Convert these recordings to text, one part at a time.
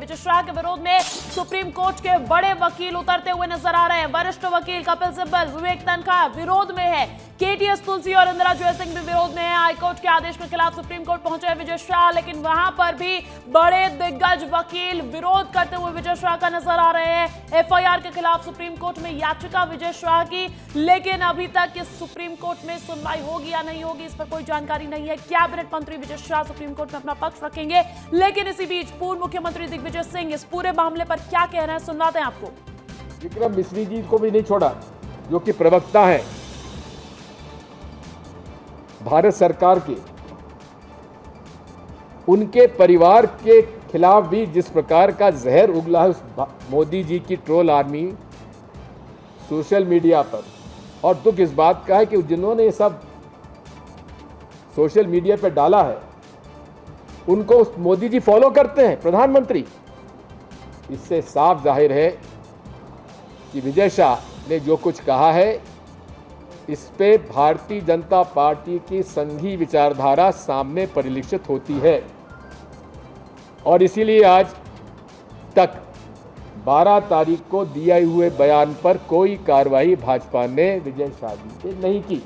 विजय शाह के विरोध में सुप्रीम कोर्ट के बड़े वकील उतरते हुए नजर आ रहे हैं। वरिष्ठ वकील कपिल सिब्बल, विवेक तनखा विरोध में है, केटीएस तुलसी और इंदिरा जयसिंह भी विरोध में है। हाईकोर्ट के आदेश के खिलाफ सुप्रीम कोर्ट पहुंचे विजय शाह, लेकिन वहां पर भी बड़े दिग्गज वकील विरोध करते हुए विजय शाह का नजर आ रहे हैं। एफआईआर के खिलाफ सुप्रीम कोर्ट में याचिका विजय शाह की, लेकिन अभी तक इस सुप्रीम कोर्ट में सुनवाई होगी या नहीं होगी, इस पर कोई जानकारी नहीं है। कैबिनेट मंत्री विजय शाह सुप्रीम कोर्ट में अपना पक्ष रखेंगे, लेकिन इसी बीच पूर्व मुख्यमंत्री दिग्विजय सिंह इस पूरे मामले पर क्या कह रहे हैं, सुनवाते हैं आपको। विक्रम मिश्री जी को भी नहीं छोड़ा, जो कि प्रवक्ता है भारत सरकार के, उनके परिवार के खिलाफ भी जिस प्रकार का जहर उगला है उस मोदी जी की ट्रोल आर्मी सोशल मीडिया पर, और दुख इस बात का है कि जिन्होंने ये सब सोशल मीडिया पर डाला है उनको मोदी जी फॉलो करते हैं, प्रधानमंत्री। इससे साफ जाहिर है कि विजय शाह ने जो कुछ कहा है इस पे भारतीय जनता पार्टी की संघी विचारधारा सामने परिलक्षित होती है, और इसीलिए आज तक 12 तारीख को दिए हुए बयान पर कोई कार्रवाई भाजपा ने विजय शाह जी से नहीं की।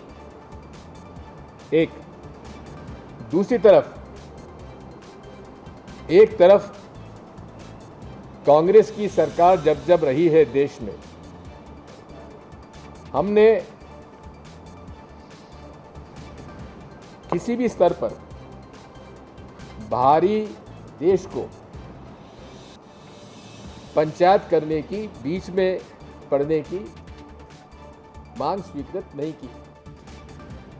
दूसरी तरफ एक तरफ कांग्रेस की सरकार जब जब रही है देश में, हमने किसी भी स्तर पर बाहरी देश को पंचायत करने की, बीच में पड़ने की मांग स्वीकृत नहीं की।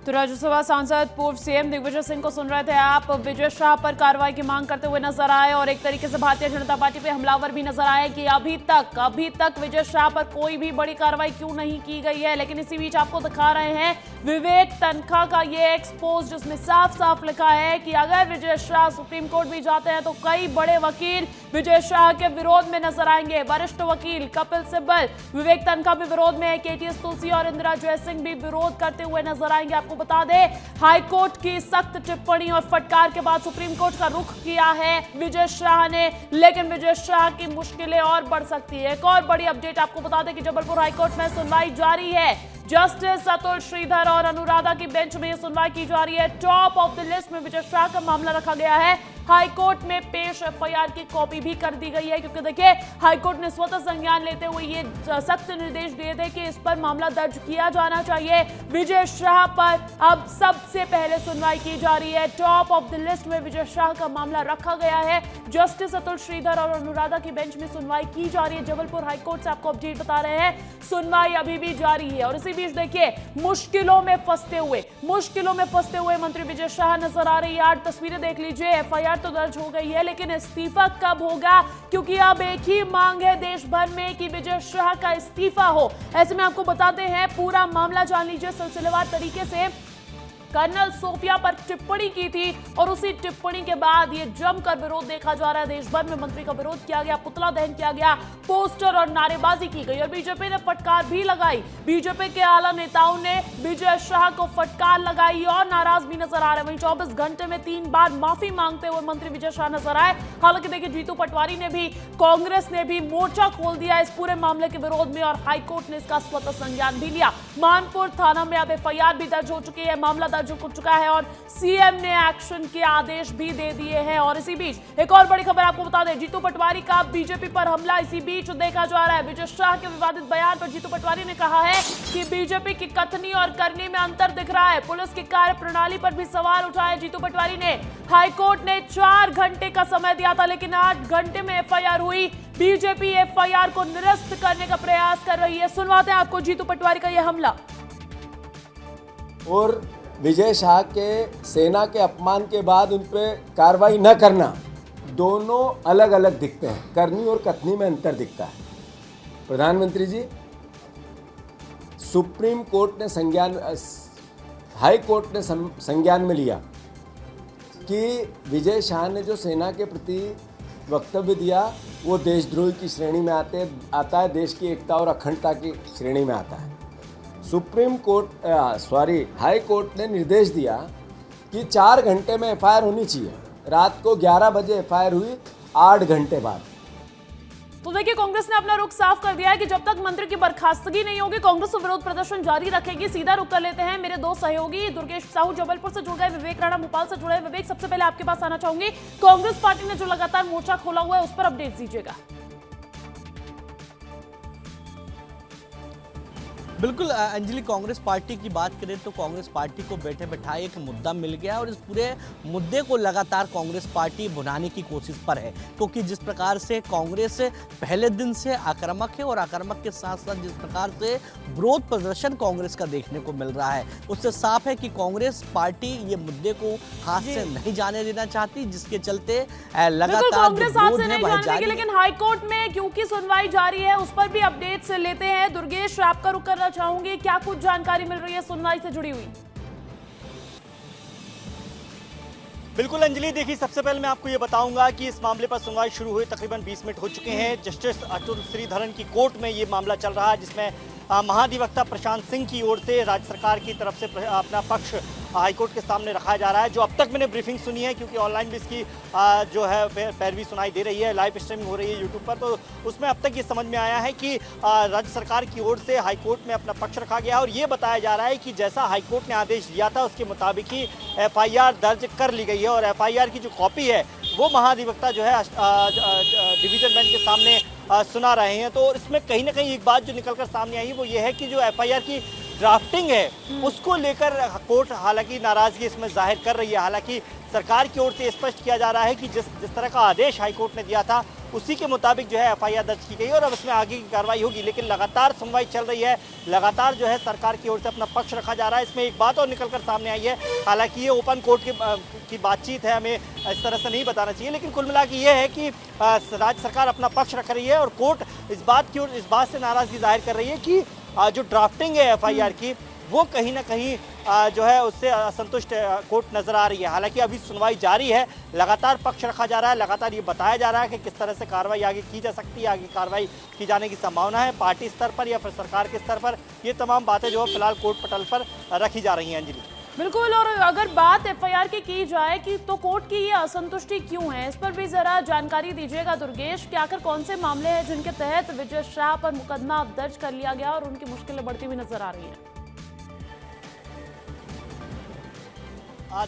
तो राज्यसभा सांसद पूर्व सीएम दिग्विजय सिंह को सुन रहे थे आप। विजय शाह पर कार्रवाई की मांग करते हुए नजर आए, और एक तरीके से भारतीय जनता पार्टी पे हमलावर भी नजर आए कि अभी तक विजय शाह पर कोई भी बड़ी कार्रवाई क्यों नहीं की गई है। लेकिन इसी बीच आपको दिखा रहे हैं विवेक तनखा का ये एक्सपोज, जिसमें साफ साफ लिखा है कि अगर विजय शाह सुप्रीम कोर्ट भी जाते हैं तो कई बड़े वकील विजय शाह के विरोध में नजर आएंगे। वरिष्ठ वकील कपिल सिब्बल, विवेक तनखा भी विरोध में है, केटीएस तुलसी और इंदिरा जयसिंह भी विरोध करते हुए नजर आएंगे। आपको बता दें, हाईकोर्ट की सख्त टिप्पणी और फटकार के बाद सुप्रीम कोर्ट का रुख किया है विजय शाह ने, लेकिन विजय शाह की मुश्किलें और बढ़ सकती है। एक और बड़ी अपडेट आपको बता दें कि जबलपुर हाईकोर्ट में सुनवाई जारी है। जस्टिस अतुल श्रीधर और अनुराधा की बेंच में यह सुनवाई की जा रही है। टॉप ऑफ द लिस्ट में विजय शाह का मामला रखा गया है। हाईकोर्ट में पेश एफआईआर की कॉपी भी कर दी गई है, क्योंकि देखिए हाईकोर्ट ने स्वतः संज्ञान लेते हुए ये सख्त निर्देश दिए थे कि इस पर मामला दर्ज किया जाना चाहिए। विजय शाह पर अब सबसे पहले सुनवाई की जा रही है। टॉप ऑफ द लिस्ट में विजय शाह का मामला रखा गया है। जस्टिस अतुल श्रीधर और अनुराधा की बेंच में सुनवाई की जा रही है। जबलपुर हाईकोर्ट से आपको अपडेट बता रहे हैं, सुनवाई अभी भी जारी है। और इसी बीच देखिए मुश्किलों में फंसते हुए मंत्री विजय शाह नजर आ रही है। आज तस्वीरें देख लीजिए, एफआईआर तो दर्ज हो गई है, लेकिन इस्तीफा कब होगा, क्योंकि अब एक ही मांग है देश भर में कि विजय शाह का इस्तीफा हो। ऐसे में आपको बताते हैं, पूरा मामला जान लीजिए सिलसिलेवार तरीके से। कर्नल सोफिया पर टिप्पणी की थी, और उसी टिप्पणी के बाद ये जमकर विरोध देखा जा रहा है। देश भर में मंत्री का विरोध किया गया, पुतला दहन किया गया, पोस्टर और नारेबाजी की गई, और बीजेपी ने फटकार भी लगाई। बीजेपी के आला नेताओं ने विजय शाह को फटकार लगाई और नाराज भी नजर आ रहे हैं। वहीं 24 घंटे में 3 बार माफी मांगते हुए मंत्री विजय शाह नजर आए। हालांकि देखिए जीतू पटवारी ने भी, कांग्रेस ने भी मोर्चा खोल दिया इस पूरे मामले के विरोध में, और हाईकोर्ट ने इसका स्वतः संज्ञान भी लिया। मानपुर थाना में अब एफआईआर भी दर्ज हो चुकी है, मामला दर्ज हो चुका है, और सीएम ने एक्शन के आदेश भी दे दिए हैं। और इसी बीच एक और बड़ी खबर आपको बता दें, जीतू पटवारी का बीजेपी पर हमला इसी बीच देखा जा रहा है। विजय शाह के विवादित बयान पर जीतू पटवारी ने कहा है कि बीजेपी की कथनी और करनी में अंतर दिख रहा है। पुलिस की कार्य प्रणाली पर भी सवाल उठाए जीतू पटवारी ने। हाईकोर्ट ने 4 घंटे का समय दिया था, लेकिन 8 घंटे में एफआईआर हुई। बीजेपी एफआईआर को निरस्त करने का प्रयास कर रही है। सुनवाते हैं आपको जीतू पटवारी का यह हमला। और विजय शाह के सेना के अपमान के बाद उन पर कार्रवाई न करना, दोनों अलग अलग दिखते हैं। करनी और कथनी में अंतर दिखता है। प्रधानमंत्री जी, सुप्रीम कोर्ट ने हाई कोर्ट ने संज्ञान में लिया कि विजय शाह ने जो सेना के प्रति वक्तव्य दिया वो देशद्रोही की श्रेणी में आता है, देश की एकता और अखंडता की श्रेणी में आता है। हाई कोर्ट ने निर्देश दिया कि 4 घंटे में एफआईआर होनी चाहिए। रात को 11 बजे एफआईआर हुई, 8 घंटे बाद। तो देखिए, कांग्रेस ने अपना रुख साफ कर दिया है कि जब तक मंत्री की बर्खास्तगी नहीं होगी कांग्रेस विरोध प्रदर्शन जारी रखेगी। सीधा रुख कर लेते हैं मेरे दो सहयोगी दुर्गेश साहू जबलपुर से जुड़ गए, विवेक राणा भोपाल से जुड़े। विवेक, सबसे पहले आपके पास आना चाहूंगी, कांग्रेस पार्टी ने जो लगातार मोर्चा खोला हुआ है उस पर अपडेट दीजिएगा। बिल्कुल अंजलि, कांग्रेस पार्टी की बात करें तो कांग्रेस पार्टी को बैठे बैठाए एक मुद्दा मिल गया और इस पूरे मुद्दे को लगातार कांग्रेस पार्टी भुनाने की कोशिश पर है, क्योंकि जिस प्रकार से कांग्रेस पहले दिन से आक्रामक है और आक्रामक के साथ साथ जिस प्रकार से विरोध प्रदर्शन कांग्रेस का देखने को मिल रहा है, उससे साफ है कि कांग्रेस पार्टी ये मुद्दे को हाथ से नहीं जाने देना चाहती, जिसके चलते लगातार कांग्रेस हाथ से नहीं जाने देगी। लेकिन हाईकोर्ट में क्योंकि सुनवाई जारी है उस पर भी अपडेट्स लेते हैं। दुर्गेश, आपका रुख करना चाहूंगी, क्या कुछ जानकारी मिल रही है सुनवाई से जुड़ी हुई? बिल्कुल अंजलि, देखिए सबसे पहले मैं आपको ये बताऊंगा कि इस मामले पर सुनवाई शुरू हुई तकरीबन 20 मिनट हो चुके हैं। जस्टिस अतुल श्रीधरन की कोर्ट में ये मामला चल रहा है, जिसमें महाधिवक्ता प्रशांत सिंह की ओर से राज्य सरकार की तरफ से अपना पक्ष हाईकोर्ट के सामने रखा जा रहा है। जो अब तक मैंने ब्रीफिंग सुनी है, क्योंकि ऑनलाइन भी इसकी जो है पैरवी सुनाई दे रही है, लाइव स्ट्रीमिंग हो रही है यूट्यूब पर, तो उसमें अब तक ये समझ में आया है कि राज्य सरकार की ओर से हाईकोर्ट में अपना पक्ष रखा गया और ये बताया जा रहा है कि जैसा हाईकोर्ट ने आदेश दिया था उसके मुताबिक ही FIR दर्ज कर ली गई है और FIR की जो कॉपी है वो महाधिवक्ता जो है डिवीजन बेंच के सामने सुना रहे हैं। तो इसमें कहीं ना कहीं एक बात जो निकलकर सामने आई वो ये है कि जो FIR की ड्राफ्टिंग है उसको लेकर कोर्ट हालांकि नाराजगी इसमें जाहिर कर रही है। हालांकि सरकार की ओर से स्पष्ट किया जा रहा है कि जिस तरह का आदेश हाईकोर्ट ने दिया था उसी के मुताबिक जो है FIR दर्ज की गई और अब इसमें आगे की कार्रवाई होगी। लेकिन लगातार सुनवाई चल रही है, लगातार जो है सरकार की ओर से अपना पक्ष रखा जा रहा है। इसमें एक बात और निकलकर सामने आई है, हालांकि ये ओपन कोर्ट की बातचीत है, हमें इस तरह से नहीं बताना चाहिए, लेकिन कुल मिला के ये है कि राज्य सरकार अपना पक्ष रख रही है और कोर्ट इस बात से नाराजगी जाहिर कर रही है कि जो ड्राफ्टिंग है FIR की वो कहीं ना कहीं जो है उससे असंतुष्ट कोर्ट नजर आ रही है। हालांकि अभी सुनवाई जारी है, लगातार पक्ष रखा जा रहा है, लगातार ये बताया जा रहा है कि किस तरह से कार्रवाई आगे की जा सकती है, आगे कार्रवाई की जाने की संभावना है पार्टी स्तर पर या फिर सरकार के स्तर पर। ये तमाम बातें जो है फिलहाल कोर्ट पटल पर रखी जा रही हैं अंजलि। बिल्कुल, और अगर बात FIR की जाए कि तो कोर्ट की ये असंतुष्टि क्यों है, इस पर भी जरा जानकारी दीजिएगा दुर्गेश कि आखिर कौन से मामले हैं जिनके तहत विजय शाह पर मुकदमा दर्ज कर लिया गया और उनकी मुश्किलें बढ़ती हुई नजर आ रही हैं?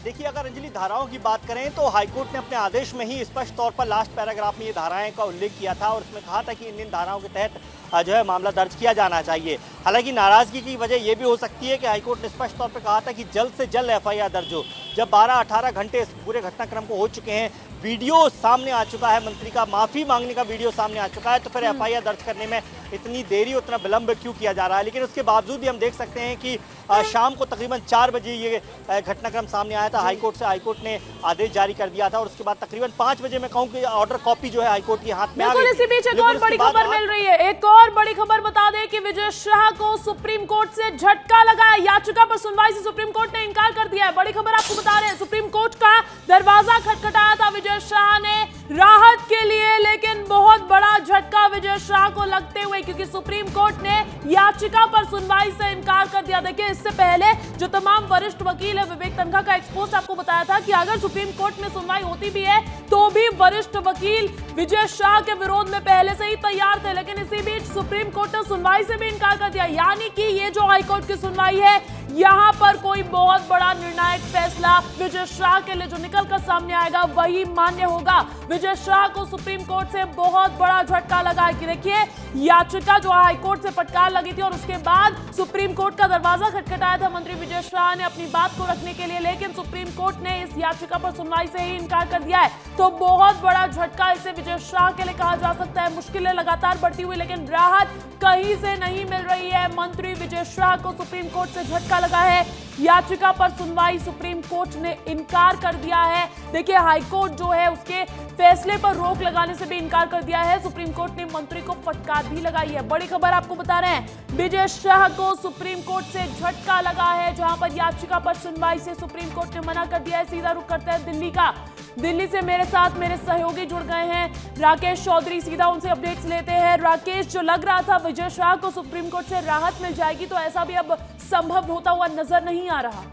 देखिए, अगर अंजलि धाराओं की बात करें तो हाईकोर्ट ने अपने आदेश में ही स्पष्ट तौर पर लास्ट पैराग्राफ में ये धाराएं का उल्लेख किया था और उसमें कहा था कि इन धाराओं के तहत जो है मामला दर्ज किया जाना चाहिए। हालांकि नाराजगी की वजह ये भी हो सकती है कि हाईकोर्ट ने स्पष्ट तौर पर कहा था कि जल्द से जल्द FIR दर्ज हो। जब 12-18 घंटे इस पूरे घटनाक्रम को हो चुके हैं, वीडियो सामने आ चुका है, मंत्री का माफी मांगने का वीडियो सामने आ चुका है, तो फिर FIR दर्ज करने में इतनी देरी, उतना विलंब क्यों किया जा रहा है? लेकिन उसके बावजूद भी हम देख सकते हैं कि शाम को तकरीबन 4 बजे ये घटनाक्रम सामने आया था हाईकोर्ट से। हाईकोर्ट ने आदेश जारी कर दिया था और उसके बाद तकरीबन 5 बजे मैं कहूँ कि ऑर्डर कॉपी जो है हाईकोर्ट के हाथ में आ गई। इसी बीच एक और बड़ी खबर मिल रही है, एक और बड़ी खबर बता दें कि विजय शाह को सुप्रीम कोर्ट से झटका लगा है। याचिका पर सुनवाई से सुप्रीम कोर्ट ने इनकार कर दिया है। बड़ी खबर आपको बता रहे हैं, सुप्रीम कोर्ट का दरवाजा खटखटाया था विजय शाह ने राहत के लिए, लेकिन बहुत बड़ा झटका विजय शाह को लगते हुए, क्योंकि सुप्रीम कोर्ट ने याचिका पर सुनवाई से इनकार कर दिया। देखिए, इससे पहले जो तमाम वरिष्ठ वकील है, विवेक तनखा का एक पोस्ट आपको बताया था कि अगर सुप्रीम कोर्ट में सुनवाई होती भी है तो भी वरिष्ठ वकील विजय शाह के विरोध में पहले से ही तैयार थे। लेकिन इसी बीच सुप्रीम कोर्ट ने सुनवाई से भी इनकार कर दिया, यानी कि ये जो हाईकोर्ट की सुनवाई है यहां पर कोई बहुत बड़ा निर्णायक फैसला विजय शाह के लिए जो निकल कर सामने आएगा वही मान्य होगा। विजय शाह को सुप्रीम कोर्ट से बहुत बड़ा झटका लगा है कि देखिए, याचिका जो हाईकोर्ट से फटकार लगी थी और उसके बाद सुप्रीम कोर्ट का दरवाजा खटखटाया था मंत्री विजय शाह ने अपनी बात को रखने के लिए, लेकिन सुप्रीम कोर्ट ने इस याचिका पर सुनवाई से ही इनकार कर दिया है। तो बहुत बड़ा झटका इसे विजय शाह के लिए कहा जा सकता है। मुश्किलें लगातार बढ़ती हुई, लेकिन राहत कहीं से नहीं मिल रही है। मंत्री विजय शाह को सुप्रीम कोर्ट से झटका लगा है, याचिका पर सुनवाई सुप्रीम कोर्ट ने इनकार कर दिया है। देखिए, हाईकोर्ट जो है उसके फैसले पर रोक लगाने से भी इनकार कर दिया है। सुप्रीम कोर्ट ने मंत्री को फटकार भी लगाई है। बड़ी खबर आपको बता रहे हैं, विजय शाह को सुप्रीम कोर्ट से झटका लगा है, जहां पर याचिका पर सुनवाई से सुप्रीम कोर्ट ने मना कर दिया है। सीधा रुख करते हैं दिल्ली का। दिल्ली से मेरे साथ मेरे सहयोगी जुड़ गए हैं, राकेश चौधरी, सीधा उनसे अपडेट्स लेते हैं। राकेश, जो लग रहा था विजय शाह को सुप्रीम कोर्ट से राहत मिल जाएगी, तो ऐसा भी अब संभव होता हुआ नजर नहीं आ रहा।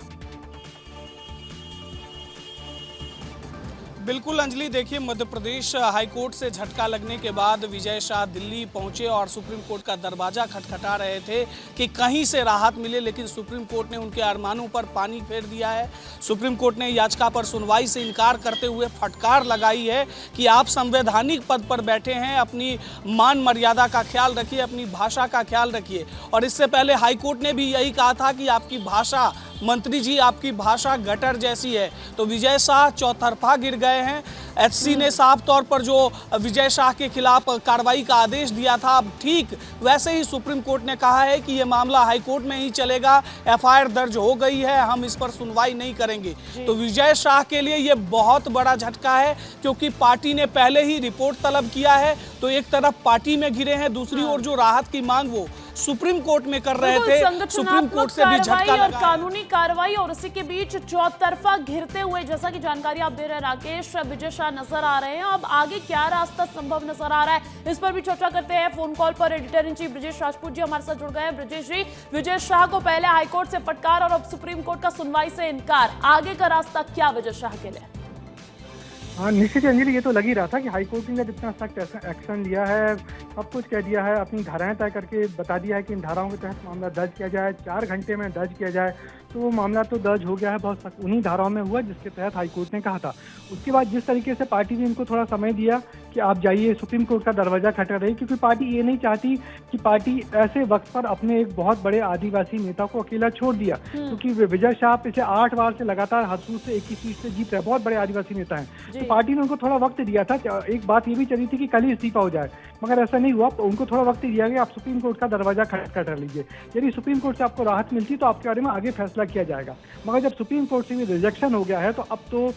बिल्कुल अंजलि, देखिए मध्य प्रदेश हाईकोर्ट से झटका लगने के बाद विजय शाह दिल्ली पहुंचे और सुप्रीम कोर्ट का दरवाजा खटखटा रहे थे कि कहीं से राहत मिले, लेकिन सुप्रीम कोर्ट ने उनके अरमानों पर पानी फेर दिया है। सुप्रीम कोर्ट ने याचिका पर सुनवाई से इनकार करते हुए फटकार लगाई है कि आप संवैधानिक पद पर बैठे हैं, अपनी मान मर्यादा का ख्याल रखिए, अपनी भाषा का ख्याल रखिए। और इससे पहले हाईकोर्ट ने भी यही कहा था कि आपकी भाषा, मंत्री जी आपकी भाषा गटर जैसी है। तो विजय शाह चौतरफा गिर गए हैं। एचसी ने साफ तौर पर जो विजय शाह के खिलाफ कार्रवाई का आदेश दिया था, अब ठीक वैसे ही सुप्रीम कोर्ट ने कहा है कि ये मामला हाईकोर्ट में ही चलेगा, एफआईआर दर्ज हो गई है, हम इस पर सुनवाई नहीं करेंगे। तो विजय शाह के लिए ये बहुत बड़ा झटका है, क्योंकि पार्टी ने पहले ही रिपोर्ट तलब किया है। तो एक तरफ पार्टी में घिरे हैं, दूसरी ओर जो राहत की मांग वो सुप्रीम कोर्ट में कर रहे थे, सुप्रीम कोर्ट से भी झटका लगा। कानूनी कार्रवाई और इसी के बीच चौतरफा घिरते हुए, जैसा कि जानकारी आप दे रहे हैं राकेश, विजय शाह नजर आ रहे हैं। अब आगे क्या रास्ता संभव नजर आ रहा है, इस पर भी चर्चा करते हैं। फोन कॉल पर editor in chief Brajesh Rajput ji हमारे साथ जुड़ गए हैं। ब्रजेश जी, विजय शाह को पहले हाईकोर्ट से फटकार और अब सुप्रीम कोर्ट का सुनवाई से इनकार, आगे का रास्ता क्या विजय शाह के लिए? हाँ, निश्चित अंजलि, ये तो लग ही रहा था कि हाईकोर्ट ने जब इतना सख्त एक्शन लिया है, सब कुछ कह दिया है, अपनी धाराएं तय करके बता दिया है कि इन धाराओं के तहत मामला दर्ज किया जाए, 4 घंटे में दर्ज किया जाए, तो वो मामला तो दर्ज हो गया है। बहुत सख्त उन्हीं धाराओं में हुआ जिसके तहत हाईकोर्ट ने कहा था। उसके बाद जिस तरीके से पार्टी ने इनको थोड़ा समय दिया कि आप जाइए, सुप्रीम कोर्ट का दरवाजा खटखट रही, क्योंकि पार्टी ये नहीं चाहती कि पार्टी ऐसे वक्त पर अपने एक बहुत बड़े आदिवासी नेता को अकेला छोड़ दिया, क्योंकि विजय शाह पिछले 8 बार से लगातार हसूर से एक ही सीट से जीत रहे, बहुत बड़े आदिवासी नेता हैं। तो पार्टी ने उनको थोड़ा वक्त दिया था। एक बात ये भी चली थी कि कल ही इस्तीफा हो जाए, मगर ऐसा नहीं हुआ। उनको थोड़ा वक्त दिया गया, आप सुप्रीम कोर्ट का दरवाजा खटखट लीजिए, यदि सुप्रीम कोर्ट से आपको राहत मिलती तो आपके बारे में आगे फैसला किया जाएगा। मगर जब सुप्रीम कोर्ट से भी रिजेक्शन हो गया है, तो अब तो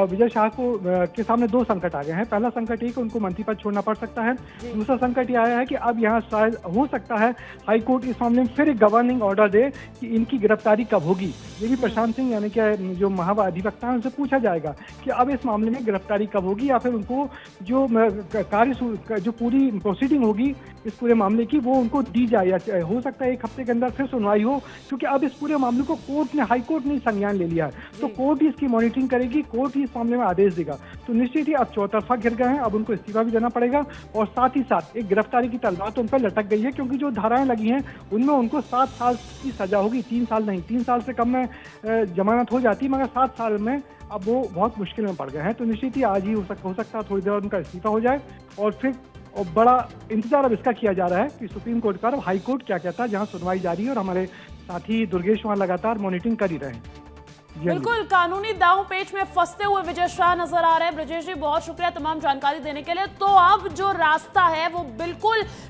विजय शाह को के सामने 2 संकट आ गए हैं। पहला संकट ये कि उनको मंत्री पद छोड़ना पड़ सकता है। दूसरा संकट ये आया है कि अब यहाँ शायद हो सकता है हाईकोर्ट इस मामले में फिर एक गवर्निंग ऑर्डर दे कि इनकी गिरफ्तारी कब होगी। ये भी प्रशांत सिंह यानी कि जो महाधिवक्ता है उनसे पूछा जाएगा कि अब इस मामले में गिरफ्तारी कब होगी, या फिर उनको जो जो पूरी प्रोसीडिंग होगी इस पूरे मामले की वो उनको दी जाए, या हो सकता है 1 हफ्ते के अंदर फिर सुनवाई हो, क्योंकि अब इस पूरे मामले को हाईकोर्ट ने संज्ञान ले लिया है। तो कोर्ट ही इसकी मॉनिटरिंग करेगी, कोर्ट ही इस मामले में आदेश देगा। तो निश्चित ही अब चौतरफा घिर गए हैं, अब उनको इस्तीफा भी देना पड़ेगा, और साथ ही साथ एक गिरफ्तारी की तलवार तो उन पर लटक गई है, क्योंकि जो धाराएं लगी हैं उनमें उनको 7 साल की सजा होगी, 3 साल नहीं, 3 साल से कम में जमानत हो जाती, मगर 7 साल में अब वो बहुत मुश्किल में पड़ गए हैं। तो निश्चित ही आज ही हो सकता है थोड़ी देर उनका इस्तीफा हो जाए, और फिर बड़ा इंतजार अब इसका किया जा रहा है कि सुप्रीम कोर्ट का हाई कोर्ट क्या कहता है, जहां सुनवाई जारी है, और हमारे साथी दुर्गेश वहां लगातार मॉनिटरिंग कर ही रहे हैं। बिल्कुल कानूनी दांव पेच में फंसते हुए विजय शाह नजर आ रहे हैं। ब्रजेश जी, बहुत शुक्रिया तमाम जानकारी देने के लिए। तो अब जो रास्ता है वो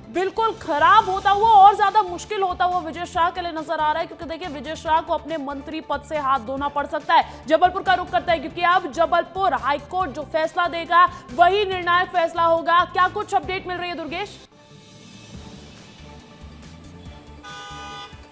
बिल्कुल खराब होता हुआ और ज्यादा मुश्किल होता हुआ विजय शाह के लिए नजर आ रहा है, क्योंकि देखिए विजय शाह को अपने मंत्री पद से हाथ धोना पड़ सकता है। जबलपुर का रुख करता है, क्योंकि अब जबलपुर हाईकोर्ट जो फैसला देगा वही निर्णायक फैसला होगा। क्या कुछ अपडेट मिल रही है दुर्गेश?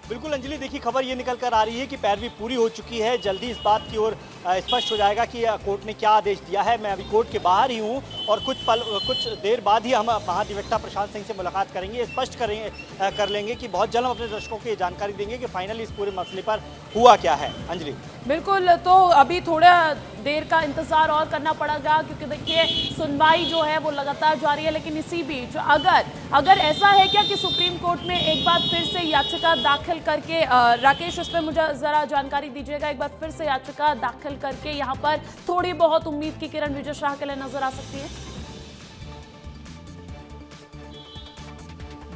बिल्कुल अंजलि, देखिए खबर ये निकल कर आ रही है कि पैरवी पूरी हो चुकी है। जल्दी इस बात की ओर स्पष्ट हो जाएगा कि कोर्ट ने क्या आदेश दिया है। मैं अभी कोर्ट के बाहर ही हूँ और कुछ देर बाद ही हम महाधिवक्ता प्रशांत सिंह से मुलाकात करेंगे, स्पष्ट कर लेंगे कि बहुत जल्द हम अपने दर्शकों को ये जानकारी देंगे कि फाइनली इस पूरे मसले पर हुआ क्या है। अंजलि, बिल्कुल, तो अभी थोड़ा देर का इंतजार और करना पड़ेगा, क्योंकि देखिए सुनवाई जो है वो लगातार जारी है। लेकिन इसी बीच अगर ऐसा है क्या कि सुप्रीम कोर्ट में एक बार फिर से याचिका दाखिल करके, राकेश इस पर मुझे जरा जानकारी दीजिएगा, एक बार फिर से याचिका दाखिल करके यहाँ पर थोड़ी बहुत उम्मीद की किरण विजय शाह के लिए नजर आ सकती है?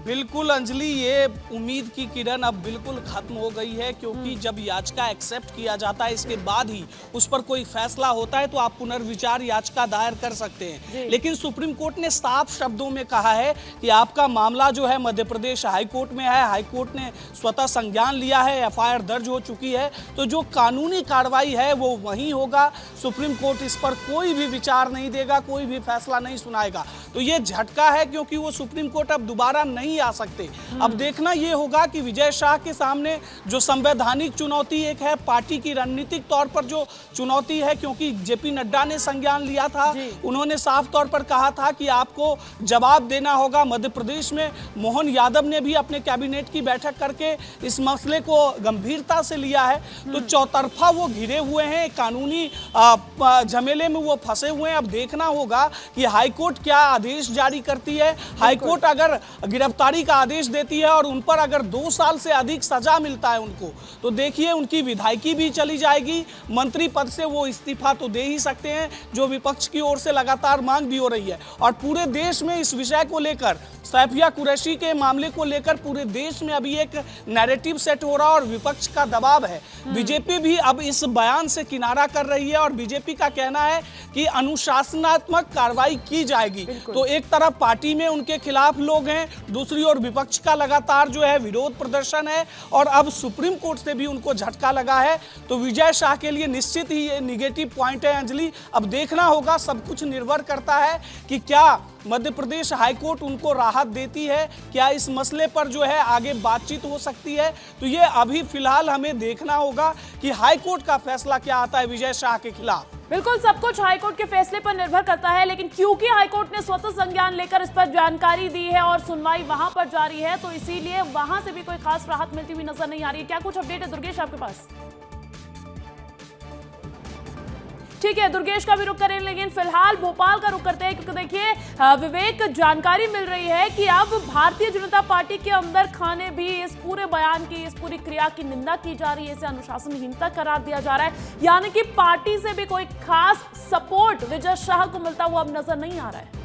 बिल्कुल अंजलि, ये उम्मीद की किरण अब बिल्कुल खत्म हो गई है, क्योंकि जब याचिका एक्सेप्ट किया जाता है इसके बाद ही उस पर कोई फैसला होता है तो आप पुनर्विचार याचिका दायर कर सकते हैं। लेकिन सुप्रीम कोर्ट ने साफ शब्दों में कहा है कि आपका मामला जो है मध्य प्रदेश हाईकोर्ट में है, हाईकोर्ट ने स्वतः संज्ञान लिया है, एफआईआर दर्ज हो चुकी है, तो जो कानूनी कार्रवाई है वो वहीं होगा। सुप्रीम कोर्ट इस पर कोई भी विचार नहीं देगा, कोई भी फैसला नहीं सुनाएगा। तो ये झटका है, क्योंकि वो सुप्रीम कोर्ट अब दोबारा नहीं नहीं आ सकते। अब देखना ये होगा कि विजय शाह के सामने जो संवैधानिक चुनौती एक है, पार्टी की रणनीतिक तौर पर जो चुनौती है, क्योंकि जेपी नड्डा ने संज्ञान लिया था, उन्होंने साफ तौर पर कहा था कि आपको जवाब देना होगा। मध्य प्रदेश में मोहन यादव ने भी अपने कैबिनेट की बैठक करके इस मसले को गंभीरता से लिया है। तो चौतरफा वो घिरे हुए हैं, कानूनी झमेले में वो फंसे हुए हैं। अब देखना होगा कि हाईकोर्ट क्या आदेश जारी करती है। हाईकोर्ट अगर गिरफ्तारी का आदेश देती है और उन पर अगर 2 साल से अधिक सजा मिलता है उनको, तो देखिए उनकी विधायकी भी चली जाएगी, मंत्री पद से वो इस्तीफा तो दे ही सकते हैं, जो विपक्ष की ओर से लगातार मांग भी हो रही है। और पूरे देश में इस विषय को लेकर, सैफिया कुरैशी के मामले को लेकर पूरे देश में अभी एक नैरेटिव सेट हो रहा और विपक्ष का दबाव है। बीजेपी भी अब इस बयान से किनारा कर रही है और बीजेपी का कहना है कि अनुशासनात्मक कार्रवाई की जाएगी। तो एक तरफ पार्टी में उनके खिलाफ लोग हैं, दूसरी ओर विपक्ष का लगातार जो है विरोध प्रदर्शन है और अब सुप्रीम कोर्ट से भी उनको झटका लगा है। तो विजय शाह के लिए निश्चित ही ये निगेटिव पॉइंट है अंजलि। अब देखना होगा, सब कुछ निर्भर करता है कि क्या मध्य प्रदेश हाईकोर्ट उनको राहत देती है, क्या इस मसले पर जो है आगे बातचीत हो सकती है। तो ये अभी फिलहाल हमें देखना होगा कि हाईकोर्ट का फैसला क्या आता है विजय शाह के खिलाफ। बिल्कुल, सब कुछ हाईकोर्ट के फैसले पर निर्भर करता है, लेकिन क्योंकि हाईकोर्ट ने स्वतः संज्ञान लेकर इस पर जानकारी दी है और सुनवाई वहां पर जारी है, तो इसीलिए वहां से भी कोई खास राहत मिलती हुई नजर नहीं आ रही है। क्या कुछ अपडेट है दुर्गेश आपके पास? ठीक है, दुर्गेश का भी रुख करें, लेकिन फिलहाल भोपाल का रुख करते हैं, क्योंकि देखिए विवेक, जानकारी मिल रही है कि अब भारतीय जनता पार्टी के अंदर खाने भी इस पूरे बयान की, इस पूरी क्रिया की निंदा की जा रही है, इसे अनुशासनहीनता करार दिया जा रहा है। यानी कि पार्टी से भी कोई खास सपोर्ट विजय शाह को मिलता हुआ अब नजर नहीं आ रहा है।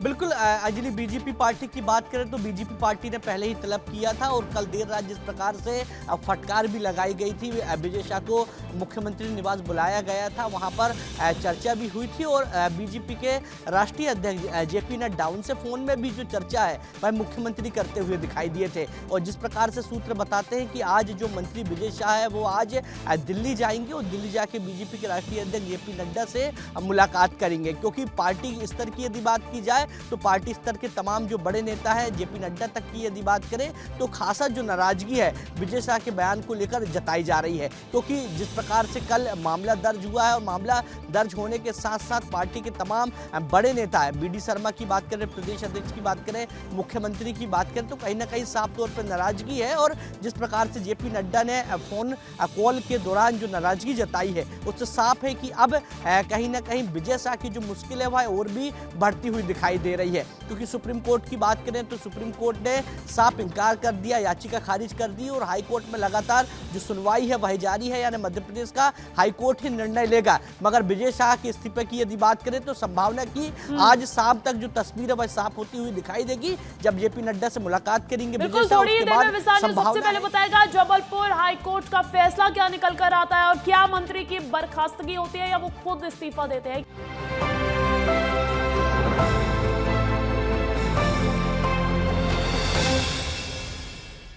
बिल्कुल अंजलि, बीजेपी पार्टी की बात करें तो बीजेपी पार्टी ने पहले ही तलब किया था और कल देर रात जिस प्रकार से फटकार भी लगाई गई थी, विजय शाह को मुख्यमंत्री निवास बुलाया गया था, वहां पर चर्चा भी हुई थी और बीजेपी के राष्ट्रीय अध्यक्ष जेपी नड्डा, उनसे फोन में भी जो चर्चा है वह मुख्यमंत्री करते हुए दिखाई दिए थे। और जिस प्रकार से सूत्र बताते हैं कि आज जो मंत्री विजय शाह है वो आज दिल्ली जाएंगे और दिल्ली जाके बीजेपी के राष्ट्रीय अध्यक्ष जेपी नड्डा से मुलाकात करेंगे, क्योंकि पार्टी स्तर की यदि बात की जाए तो पार्टी स्तर के तमाम जो बड़े नेता हैं, जेपी नड्डा तक की यदि बात करें तो खासा जो नाराजगी है विजय शाह के बयान को लेकर जताई जा रही है। क्योंकि जिस प्रकार से कल मामला दर्ज हुआ है और मामला दर्ज होने के साथ साथ पार्टी के तमाम बड़े नेता है, बीडी शर्मा की बात करें, प्रदेश अध्यक्ष की बात करें, मुख्यमंत्री की बात करें, तो कहीं ना कहीं साफ तौर पर नाराजगी है। और जिस प्रकार से जेपी नड्डा ने फोन कॉल के दौरान जो नाराजगी जताई है, उससे साफ है कि अब कहीं ना कहीं विजय शाह की जो मुश्किल है वह और भी बढ़ती हुई दिखाई दे रही है। क्योंकि सुप्रीम कोर्ट की बात करें तो सुप्रीम कोर्ट ने साफ इनकार कर दिया, याचिका खारिज कर दी और हाई कोर्ट में लगातार जो सुनवाई है वह जारी है, यानी मध्य प्रदेश का हाई कोर्ट ही निर्णय लेगा। मगर विजय शाह के इस्तीफे की यदि बात करें तो संभावना की आज शाम तक जो तस्वीर है वह साफ होती हुई दिखाई देगी जब जेपी नड्डा से मुलाकात करेंगे विजय शाह। उसके बाद सबसे पहले बताएगा जबलपुर हाई कोर्ट का फैसला क्या निकल कर आता है और क्या मंत्री की बर्खास्तगी होती है या वो खुद इस्तीफा देते हैं।